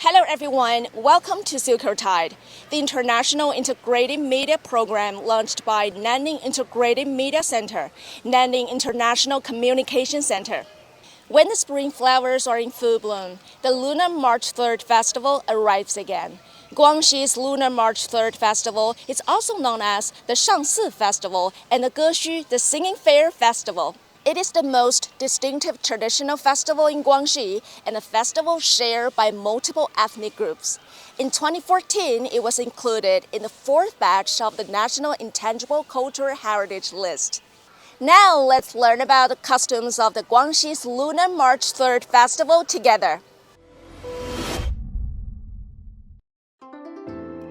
Hello everyone, welcome to Silker Tide, the international integrated media program launched by Nanning Integrated Media Center, Nanning International Communication Center. When the spring flowers are in full bloom, the Lunar March 3rd Festival arrives again. Guangxi's Lunar March 3rd Festival is also known as the Shangsi Festival and the Gexu, the Singing Fair Festival. It is the most distinctive traditional festival in Guangxi and a festival shared by multiple ethnic groups. In 2014, it was included in the fourth batch of the National Intangible Cultural Heritage List. Now let's learn about the customs of the Guangxi's Lunar March 3rd Festival together.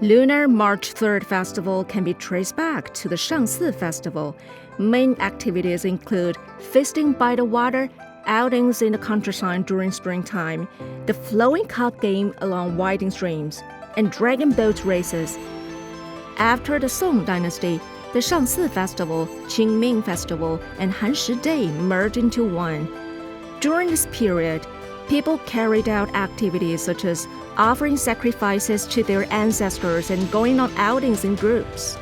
Lunar March 3rd Festival can be traced back to the Shangsi Festival. Main activities include feasting by the water, outings in the countryside during springtime, the flowing cup game along winding streams, and dragon boat races. After the Song Dynasty, the Shangsi Festival, Qingming Festival, and Hanshi Day merged into one. During this period, people carried out activities such as offering sacrifices to their ancestors and going on outings in groups.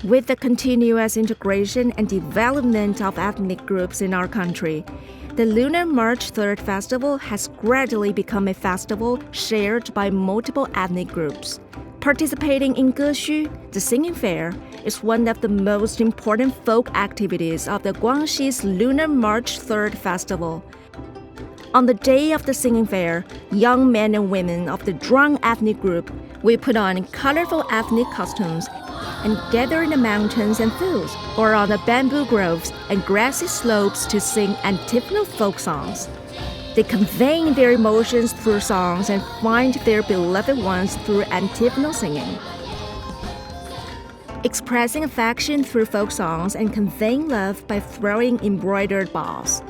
With the continuous integration and development of ethnic groups in our country, the Lunar March 3rd Festival has gradually become a festival shared by multiple ethnic groups. Participating in Gexu, the Singing Fair, is one of the most important folk activities of the Guangxi's Lunar March 3rd Festival. On the day of the Singing Fair, young men and women of the Zhuang ethnic group will put on colorful ethnic costumes and gather in the mountains and fields or on the bamboo groves and grassy slopes to sing antiphonal folk songs. They convey their emotions through songs and find their beloved ones through antiphonal singing. Expressing affection through folk songs and conveying love by throwing embroidered balls.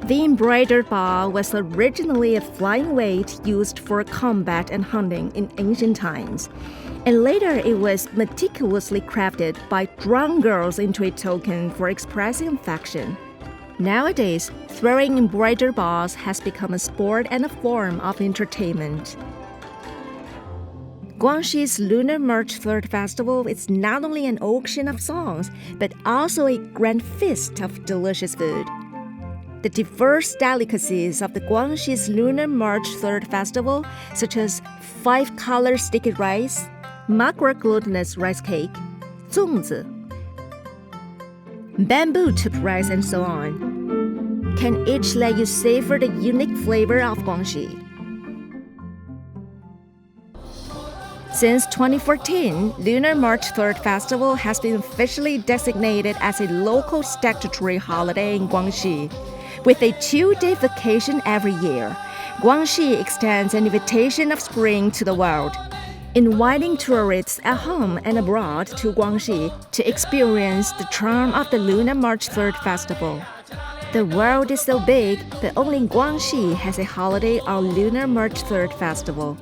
The embroidered ball was originally a flying weight used for combat and hunting in ancient times, and later it was meticulously crafted by Zhuang girls into a token for expressing affection. Nowadays, throwing embroidered balls has become a sport and a form of entertainment. Guangxi's Lunar March 3rd Festival is not only an auction of songs, but also a grand feast of delicious food. The diverse delicacies of the Guangxi's Lunar March 3rd Festival, such as 5-color sticky rice, makwa glutinous rice cake, 粽子, bamboo tube rice, and so on, can each let you savor the unique flavor of Guangxi. Since 2014, Lunar March 3rd Festival has been officially designated as a local statutory holiday in Guangxi. With a 2-day vacation every year, Guangxi extends an invitation of spring to the world, inviting tourists at home and abroad to Guangxi to experience the charm of the Lunar March 3rd Festival. The world is so big that only Guangxi has a holiday on Lunar March 3rd Festival.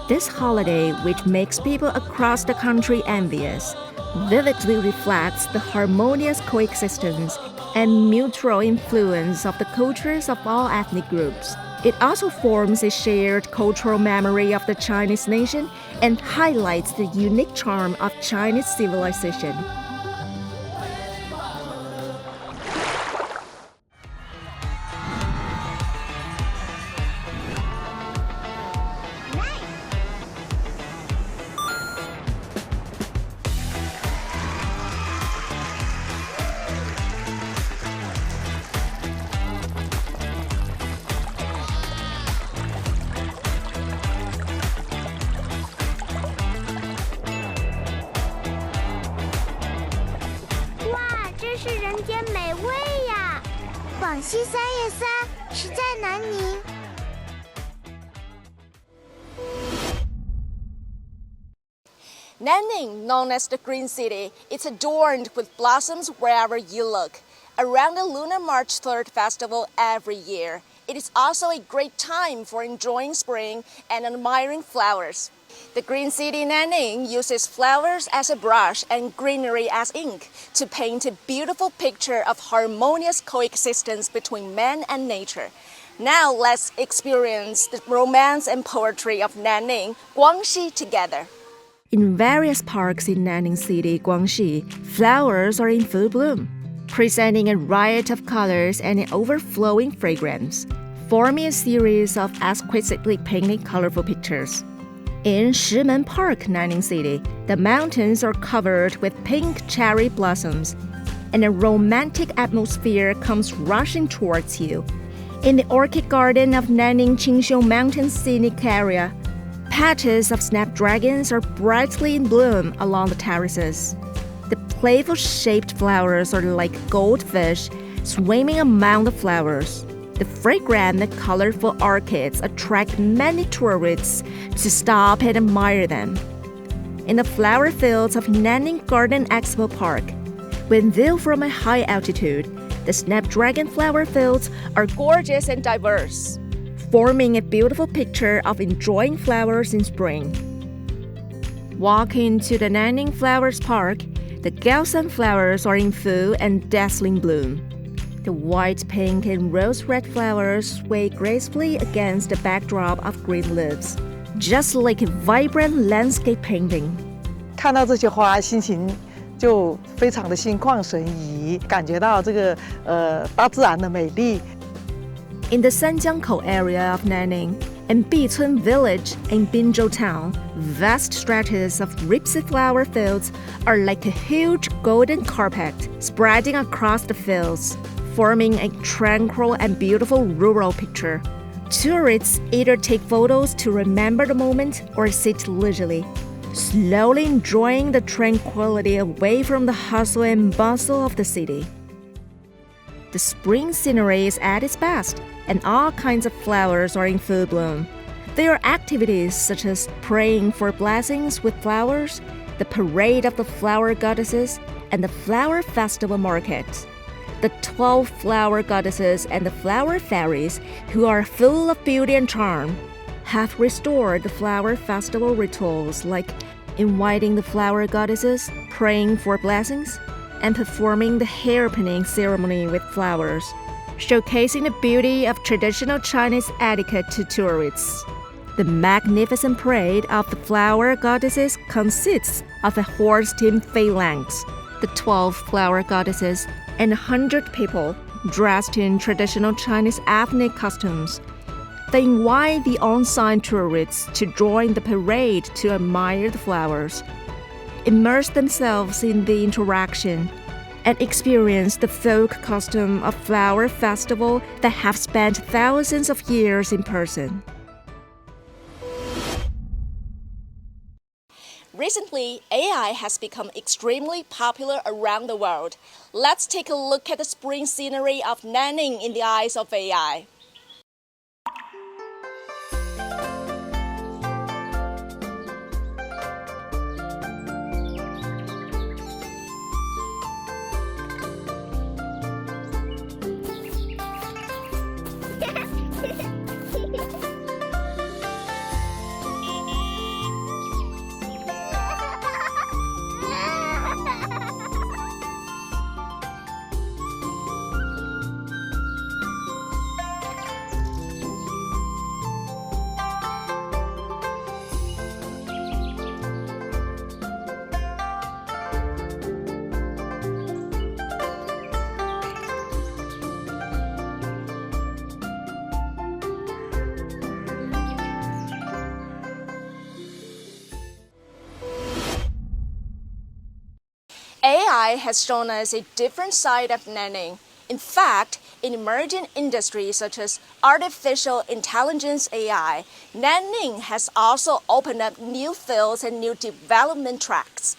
This holiday, which makes people across the country envious, vividly reflects the harmonious coexistence and mutual influence of the cultures of all ethnic groups. It also forms a shared cultural memory of the Chinese nation and highlights the unique charm of Chinese civilization. Nanning, known as the Green City, is adorned with blossoms wherever you look. Around the Lunar March 3rd Festival every year, it is also a great time for enjoying spring and admiring flowers. The Green City Nanning uses flowers as a brush and greenery as ink to paint a beautiful picture of harmonious coexistence between man and nature. Now let's experience the romance and poetry of Nanning, Guangxi together. In various parks in Nanning City, Guangxi, flowers are in full bloom, presenting a riot of colors and an overflowing fragrance, forming a series of exquisitely painted colorful pictures. In Shimen Park, Nanning City, the mountains are covered with pink cherry blossoms, and a romantic atmosphere comes rushing towards you. In the orchid garden of Nanning Qingxiu Mountain Scenic Area, patches of snapdragons are brightly in bloom along the terraces. The playful-shaped flowers are like goldfish swimming among the flowers. The fragrant and colorful orchids attract many tourists to stop and admire them. In the flower fields of Nanning Garden Expo Park, when viewed from a high altitude, the snapdragon flower fields are Gorgeous and diverse. forming a beautiful picture of enjoying flowers in spring. Walking to the Nanning Flowers Park, the Gaosan flowers are in full and dazzling bloom. The white, pink, and rose-red flowers sway gracefully against the backdrop of green leaves, just like a vibrant landscape painting. 看到这些花，心情就非常的心旷神怡，感觉到这个大自然的美丽。 In the Sanjiangkou area of Nanning and Bicun village in Binzhou town, vast stretches of ripsy flower fields are like a huge golden carpet spreading across the fields, forming a tranquil and beautiful rural picture. Tourists either take photos to remember the moment or sit leisurely, slowly enjoying the tranquility away from the hustle and bustle of the city. The spring scenery is at its best, and all kinds of flowers are in full bloom. There are activities such as praying for blessings with flowers, the parade of the flower goddesses, and the flower festival market. The 12 flower goddesses and the flower fairies, who are full of beauty and charm, have restored the flower festival rituals like inviting the flower goddesses, praying for blessings, and performing the hairpinning ceremony with flowers, showcasing the beauty of traditional Chinese etiquette to tourists. The magnificent parade of the flower goddesses consists of a horse-team phalanx, the 12 flower goddesses, and 100 people dressed in traditional Chinese ethnic costumes. They invite the on-site tourists to join the parade to admire the flowers, immerse themselves in the interaction, and experience the folk custom of flower festival that have spent thousands of years in person. Recently, AI has become extremely popular around the world. Let's take a look at the spring scenery of Nanning in the eyes of AI. AI has shown us a different side of Nanning. In fact, in emerging industries such as artificial intelligence AI, Nanning has also opened up new fields and new development tracks.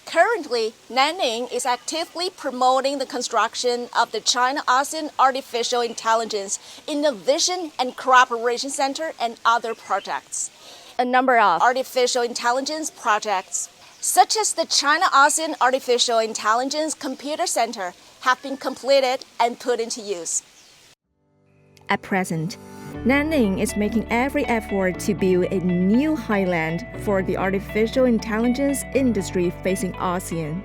Currently, Nanning is actively promoting the construction of the China-ASEAN Artificial Intelligence Innovation and Cooperation Center and other projects. A number of artificial intelligence projects, such as the China-ASEAN Artificial Intelligence Computer Center, have been completed and put into use. At present, Nanning is making every effort to build a new highland for the artificial intelligence industry facing ASEAN.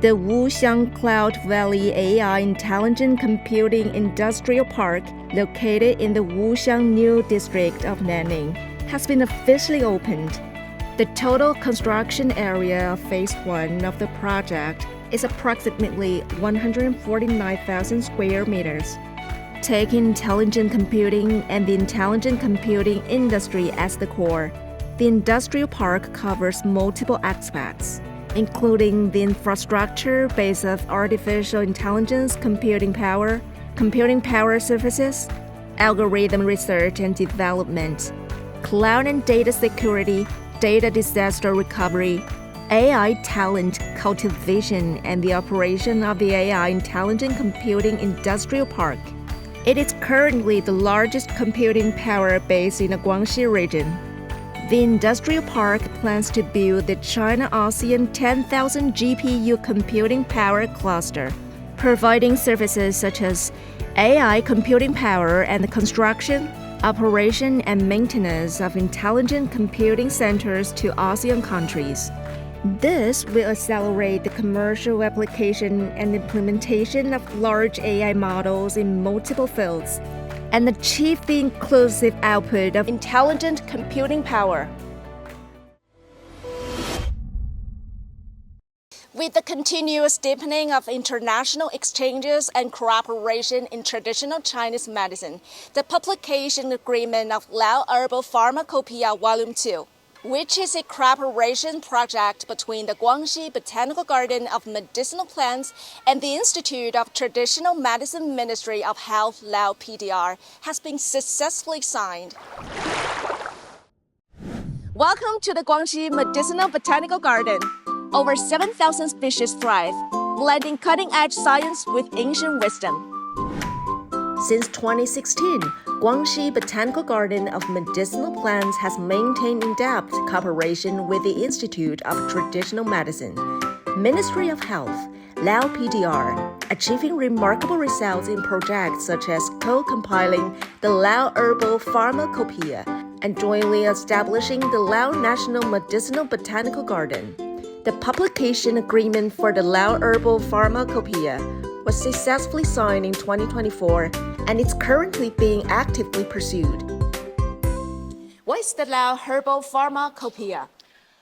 The Wuxiang Cloud Valley AI Intelligent Computing Industrial Park located in the Wuxiang New District of Nanning, has been officially opened. The total construction area of Phase 1 of the project is approximately 149,000 square meters. Taking intelligent computing and the intelligent computing industry as the core, the industrial park covers multiple aspects, including the infrastructure base of artificial intelligence computing power services, algorithm research and development, cloud and data security, data disaster recovery, AI talent cultivation, and the operation of the AI intelligent computing industrial park. It is currently the largest computing power base in the Guangxi region. The industrial park plans to build the China-ASEAN 10,000 GPU computing power cluster, providing services such as AI computing power and the construction, operation, and maintenance of intelligent computing centers to ASEAN countries. This will accelerate the commercial application and implementation of large AI models in multiple fields and achieve the inclusive output of Intelligent computing power. With the continuous deepening of international exchanges and cooperation in traditional Chinese medicine, the publication agreement of Lao Herbal Pharmacopoeia Volume 2, which is a cooperation project between the Guangxi Botanical Garden of Medicinal Plants and the Institute of Traditional Medicine Ministry of Health Lao PDR, has been successfully signed. Welcome to the Guangxi Medicinal Botanical Garden. Over 7,000 species thrive, blending cutting-edge science with ancient wisdom. Since 2016, Guangxi Botanical Garden of Medicinal Plants has maintained in-depth cooperation with the Institute of Traditional Medicine, Ministry of Health, Lao PDR, achieving remarkable results in projects such as co-compiling the Lao Herbal Pharmacopoeia and jointly establishing the Lao National Medicinal Botanical Garden. The publication agreement for the Lao Herbal Pharmacopoeia was successfully signed in 2024 and is currently being actively pursued. What is the Lao Herbal Pharmacopoeia?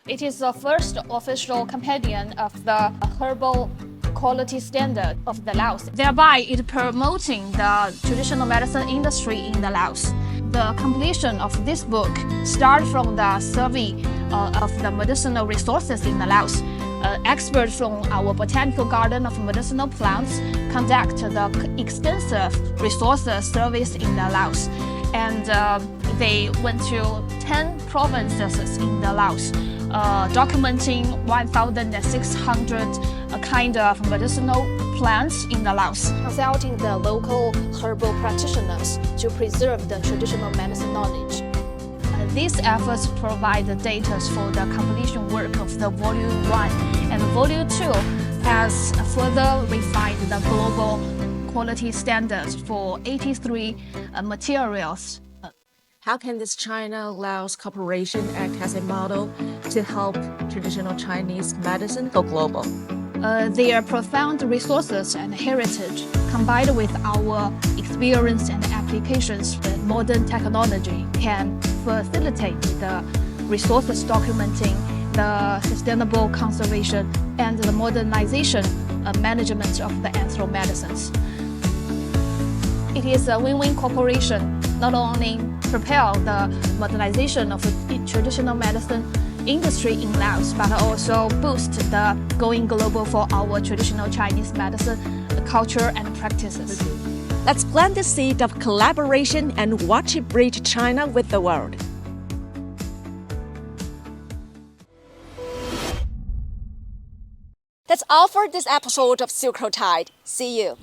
It is the first official companion of the herbal quality standard of the Laos. Thereby, it promoting the traditional medicine industry in the Laos. The completion of this book starts from the survey of the medicinal resources in the Laos. Experts from our Botanical Garden of Medicinal Plants conduct the extensive resources surveys in the Laos. And they went to 10 provinces in the Laos, documenting 1,600 kind of medicinal plants in the Laos, consulting the local herbal practitioners to preserve the traditional medicine knowledge. These efforts provide the data for the completion work of the Volume 1, and Volume 2 has further refined the global quality standards for 83 materials. How can this China-Laos cooperation act as a model to help traditional Chinese medicine go global? Their profound resources and heritage, combined with our experience and applications with modern technology, can facilitate the resources documenting, the sustainable conservation, and the modernization management of the ancestral medicines. It is a win-win cooperation, not only propel the modernization of the traditional medicine industry in Laos, but also boost the going global for our traditional Chinese medicine culture and practices. Let's plant the seed of collaboration and watch it bridge China with the world. That's all for this episode of Silk Road Tide. See you.